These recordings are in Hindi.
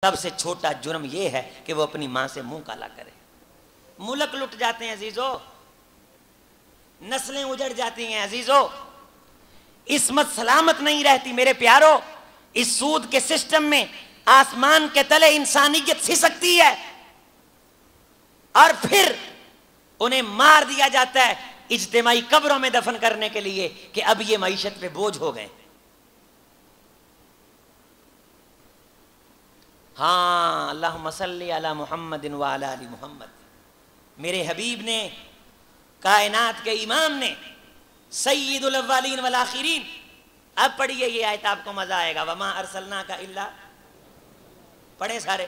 सबसे छोटा जुर्म यह है कि वो अपनी मां से मुंह काला करे। मुल्क लुट जाते हैं अजीजों, नस्लें उजड़ जाती हैं अजीजों, इस्मत सलामत नहीं रहती मेरे प्यारों। इस सूद के सिस्टम में आसमान के तले इंसानियत सिसकती है और फिर उन्हें मार दिया जाता है इज्तिमाई कब्रों में दफन करने के लिए कि अब ये मईशत पे बोझ हो गए। हाँ, अल्लाहुम्मा सल्ली अला मुहम्मदिन व अला आलि मुहम्मद। मेरे हबीब ने, कायनात के इमाम ने, सय्यिदुल अव्वलीन वल आखिरीन। अब पढ़िए ये आयत, आपको मजा आएगा। वमा अरसलना का इल्ला, पढ़े सारे,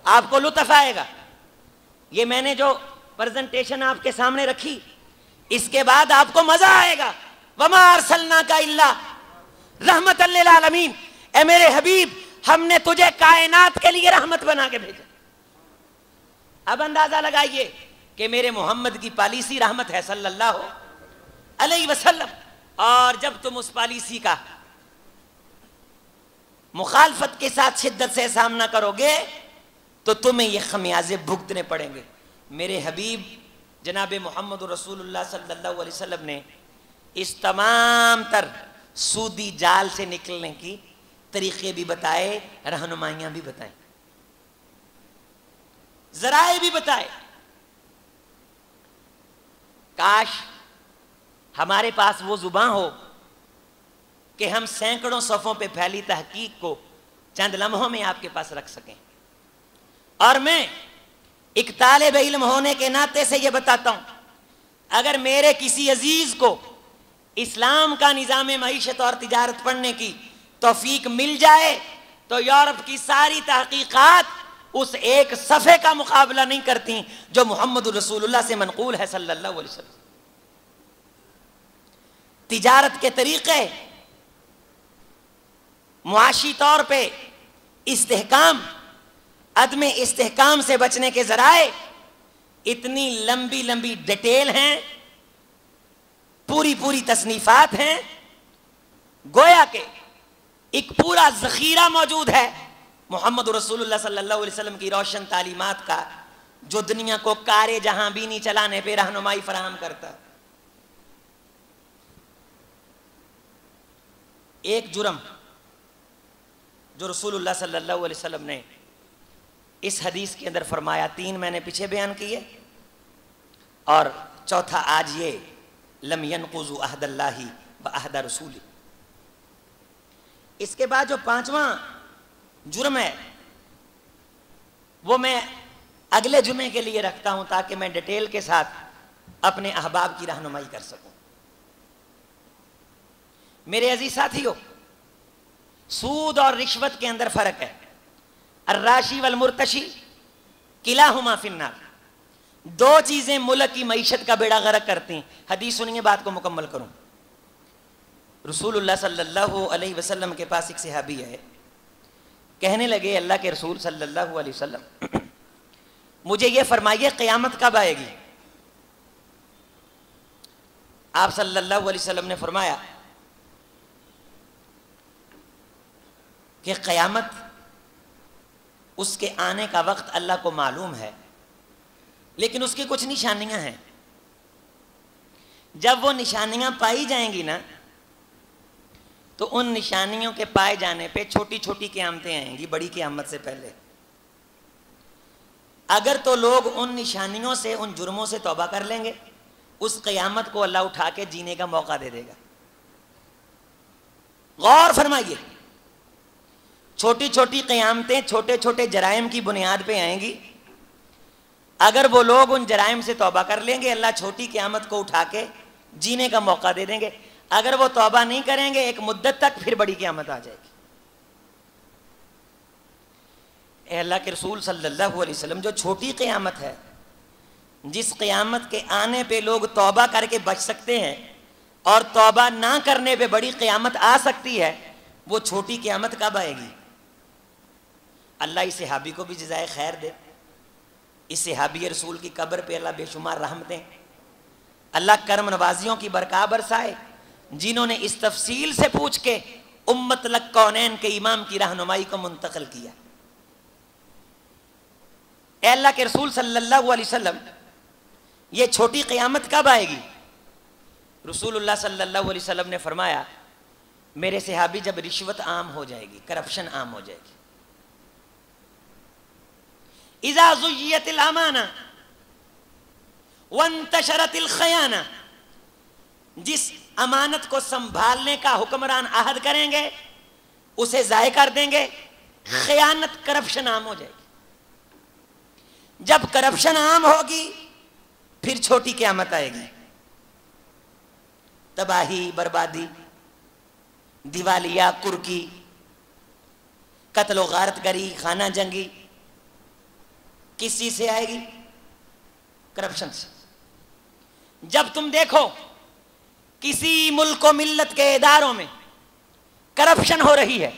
आपको लुत्फ आएगा। ये मैंने जो प्रेजेंटेशन आपके सामने रखी, इसके बाद आपको मजा आएगा। वमा अरसलना का इल्ला रहमतल लिल आलमीन। ए मेरे हबीब, हमने तुझे कायनात के लिए रहमत बना के भेजा। अब अंदाजा लगाइए कि मेरे मोहम्मद की पॉलिसी रहमत है सल्लल्लाहु अलैहि वसल्लम, और जब तुम उस पॉलिसी का मुखालफत के साथ शिद्दत से सामना करोगे तो तुम्हें ये खमियाजे भुगतने पड़ेंगे। मेरे हबीब जनाब मोहम्मद रसूलुल्लाह सल्लल्लाहु अलैहि वसल्लम ने इस तमाम तर सूदी जाल से निकलने की तरीके भी बताए, रहनुमाइयां भी बताएं, जराए भी बताए। काश हमारे पास वो जुबान हो कि हम सैकड़ों सफ़ों पे फैली तहकीक को चंद लम्हों में आपके पास रख सकें। और मैं एक तालिब इल्म होने के नाते से ये बताता हूं, अगर मेरे किसी अजीज को इस्लाम का निज़ाम मईशत और तिजारत पढ़ने की तौफीक मिल जाए तो यूरोप की सारी तहकीकात उस एक सफ़े का मुकाबला नहीं करती जो मोहम्मद रसूलुल्लाह से मनकूल है सल्लल्लाहु अलैहि वसल्लम। तिजारत के तरीके, मुआशी तौर पे इस्तेहकाम, अदम इस्तेहकाम से बचने के जराए इतनी लंबी लंबी डिटेल हैं, पूरी पूरी तसनीफात हैं, गोया के एक पूरा जखीरा मौजूद है मोहम्मद रसूलुल्लाह सल्लल्लाहु अलैहि वसल्लम की रोशन तालीमात का, जो दुनिया को कारे जहां बीनी चलाने पे रहनुमाई फराहम करता है। एक जुर्म जो रसूलुल्लाह सल्लल्लाहु अलैहि वसल्लम ने इस हदीस के अंदर फरमाया, 3 मैंने पीछे बयान किए और चौथा आज ये, लम यनकुज़ु अहदल्लाहि व अहद रसूली। इसके बाद जो 5वां जुर्म है वो मैं अगले जुमे के लिए रखता हूं ताकि मैं डिटेल के साथ अपने अहबाब की रहनुमाई कर सकूं। मेरे अजीज साथियों, सूद और रिश्वत के अंदर फर्क है। अर्राशी वल मुर्तशी किलाहुमा फिन्नार। 2 चीजें मुल्क की मईशत का बेड़ा गर्क करती हैं। हदीस सुनिए, बात को मुकम्मल करूं। रसूलुल्लाह सल्लल्लाहु अलैहि वसल्लम के पास एक सहाबी है, कहने लगे, अल्लाह के रसूल सल्लल्लाहु अलैहि वसल्लम, मुझे ये फरमाइए क़यामत कब आएगी? आप सल्लल्लाहु अलैहि वसल्लम ने फरमाया कि क़यामत, उसके आने का वक्त अल्लाह को मालूम है, लेकिन उसकी कुछ निशानियां हैं। जब वो निशानियां पाई जाएंगी ना, तो उन निशानियों के पाए जाने पे छोटी छोटी क़यामतें आएंगी बड़ी क़यामत से पहले। अगर तो लोग उन निशानियों से, उन जुर्मों से तौबा कर लेंगे, उस क़यामत को अल्लाह उठा के जीने का मौका दे देगा। गौर फरमाइए, छोटी छोटी क़यामतें छोटे छोटे जराइम की बुनियाद पे आएंगी। अगर वो लोग उन जराइम से तौबा कर लेंगे, अल्लाह छोटी क़यामत को उठा के जीने का मौका दे देंगे। अगर वो तौबा नहीं करेंगे एक मुद्दत तक, फिर बड़ी क़यामत आ जाएगी। अल्लाह के रसूल सल्लल्लाहु अलैहि वसल्लम, जो छोटी क़यामत है, जिस क़यामत के आने पे लोग तौबा करके बच सकते हैं और तौबा ना करने पे बड़ी क़यामत आ सकती है, वो छोटी क़यामत कब आएगी? अल्लाह इस सहाबी को भी जज़ाए खैर दे। इस सहाबी रसूल की कब्र पे अल्लाह बेशुमार रहमतें, अल्लाह करम नवाजियों की बरका बरसाए, जिन्होंने इस तफसील से पूछ के उम्मत लक कौनैन के इमाम की रहनुमाई को मुंतकिल किया। ए अल्लाह के रसूल सल्लल्लाहु अलैहि वसल्लम, ये छोटी क़यामत कब आएगी? रसूलुल्लाह सल्लल्लाहु अलैहि वसल्लम ने फरमाया, मेरे सहाबी, जब रिश्वत आम हो जाएगी, करप्शन आम हो जाएगी। इज़ा ज़ुय्यतिल अमाना वंतशरतिल खयाना, जिस अमानत को संभालने का हुक्मरान अहद करेंगे उसे ज़ाय कर देंगे, खयानत करप्शन आम हो जाएगी। जब करप्शन आम होगी फिर छोटी क़यामत आएगी। तबाही, बर्बादी, दिवालिया, कुर्की, कत्ल गारतगरी, खाना जंगी किस चीज से आएगी? करप्शन से। जब तुम देखो किसी मुल्क व मिल्लत के इदारों में करप्शन हो रही है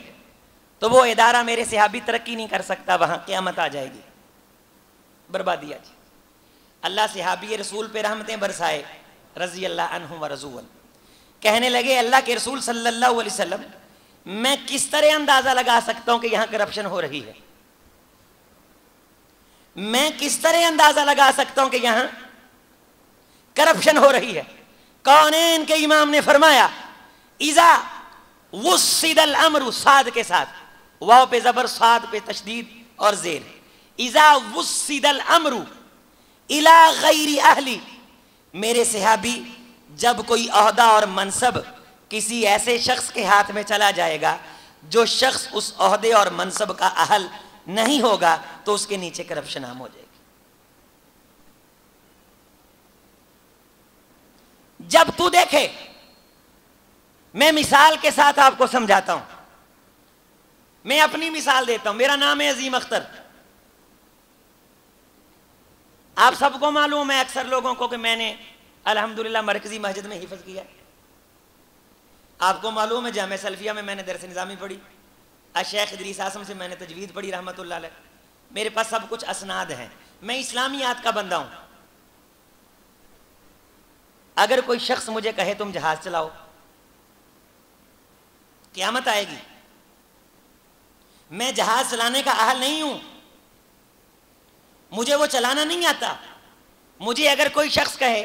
तो वो इदारा मेरे सहाबी तरक्की नहीं कर सकता, वहां क़यामत आ जाएगी, बर्बादी आ जाएगी। अल्लाह सहाबी रसूल पे रहमतें बरसाए रज़ी अल्लाह अन्हुम व रज़ू अन। कहने लगे, अल्लाह के रसूल सल्लल्लाहु अलैहि वसल्लम, मैं किस तरह अंदाजा लगा सकता हूं कि यहां करप्शन हो रही है? मैं किस तरह अंदाजा लगा सकता हूं कि यहां करप्शन हो रही है? कौनैन के इमाम ने फरमाया, इज़ा वुस्सिदल अम्रु, साद के साथ, वाव पे जबर, साद पे तशदीद और जेर, इज़ा वुस्सिदल अम्रु इला गैरि अहली, मेरे सहाबी, जब कोई ओहदा और मनसब किसी ऐसे शख्स के हाथ में चला जाएगा जो शख्स उस ओहदे और मनसब का अहल नहीं होगा तो उसके नीचे करप्शन आम हो जाएगी। जब तू देखे, मैं मिसाल के साथ आपको समझाता हूं, मैं अपनी मिसाल देता हूं। मेरा नाम है अजीम अख्तर। आप सबको मालूम है, अक्सर लोगों को, कि मैंने अल्हम्दुलिल्लाह मरकजी मस्जिद में हिफ्ज़ किया। आपको मालूम है जामे सल्फिया में मैंने दरस निज़ामी पढ़ी, शेख इदरीस आसम से मैंने तजवीद पढ़ी रहमतुल्लाह अलैह। मेरे पास सब कुछ असनाद हैं। मैं इस्लामियात का बंदा हूं। अगर कोई शख्स मुझे कहे तुम जहाज चलाओ, क़यामत आएगी, मैं जहाज चलाने का अहल नहीं हूं, मुझे वो चलाना नहीं आता। मुझे अगर कोई शख्स कहे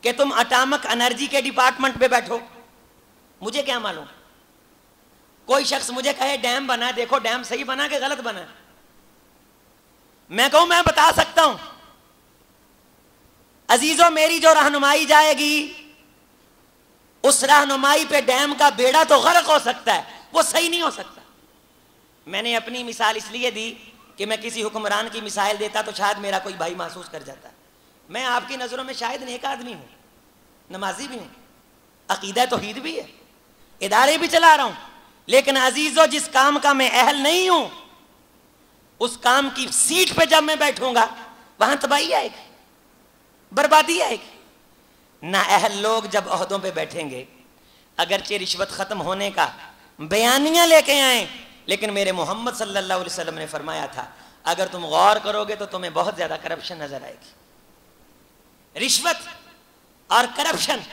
कि तुम एटॉमिक एनर्जी के डिपार्टमेंट पे बैठो, मुझे क्या मालूम? कोई शख्स मुझे कहे डैम बना, देखो डैम सही बना कि गलत बना, मैं कहूं मैं बता सकता हूं। अजीजों, मेरी जो रहनुमाई जाएगी उस रहनुमाई पे डैम का बेड़ा तो गर्क हो सकता है, वो सही नहीं हो सकता। मैंने अपनी मिसाल इसलिए दी कि मैं किसी हुक्मरान की मिसाइल देता तो शायद मेरा कोई भाई महसूस कर जाता। मैं आपकी नज़रों में शायद नेक आदमी हूं, नमाजी भी हूं, अकीदा तौहीद भी है, इदारे भी चला रहा हूं, लेकिन अजीजों, जिस काम का मैं अहल नहीं हूं उस काम की सीट पे जब मैं बैठूंगा वहां तबाही आएगी, बर्बादी आएगी। ना अहल लोग जब ओहदों पे बैठेंगे, अगरचे रिश्वत खत्म होने का बयानियां लेके आए, लेकिन मेरे मोहम्मद सल्लल्लाहु अलैहि वसल्लम ने फरमाया था, अगर तुम गौर करोगे तो तुम्हें बहुत ज्यादा करप्शन नजर आएगी। रिश्वत और करप्शन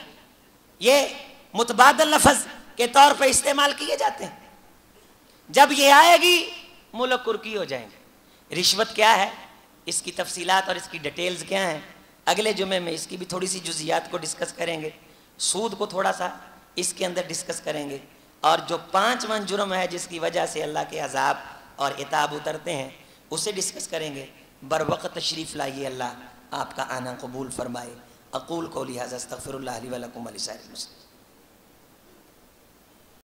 ये मुतबादल लफ्ज के तौर पे इस्तेमाल किए जाते हैं। जब ये आएगी मुल्क कुर्की हो जाएंगे। रिश्वत क्या है, इसकी तफसीलात और इसकी डिटेल्स क्या हैं, अगले जुमे में इसकी भी थोड़ी सी जुजियात को डिस्कस करेंगे। सूद को थोड़ा सा इसके अंदर डिस्कस करेंगे, और जो 5वां जुर्म है जिसकी वजह से अल्लाह के अजाब और इताब उतरते हैं उसे डिस्कस करेंगे। बर वक्त तशरीफ़ लाइए, अल्लाह आपका आना कबूल फरमाए। अक़ूल क़ौली हाज़ा अस्तग़फ़िरुल्लाह ली व लकुम व लिसाइरिल मुस्लिमीन।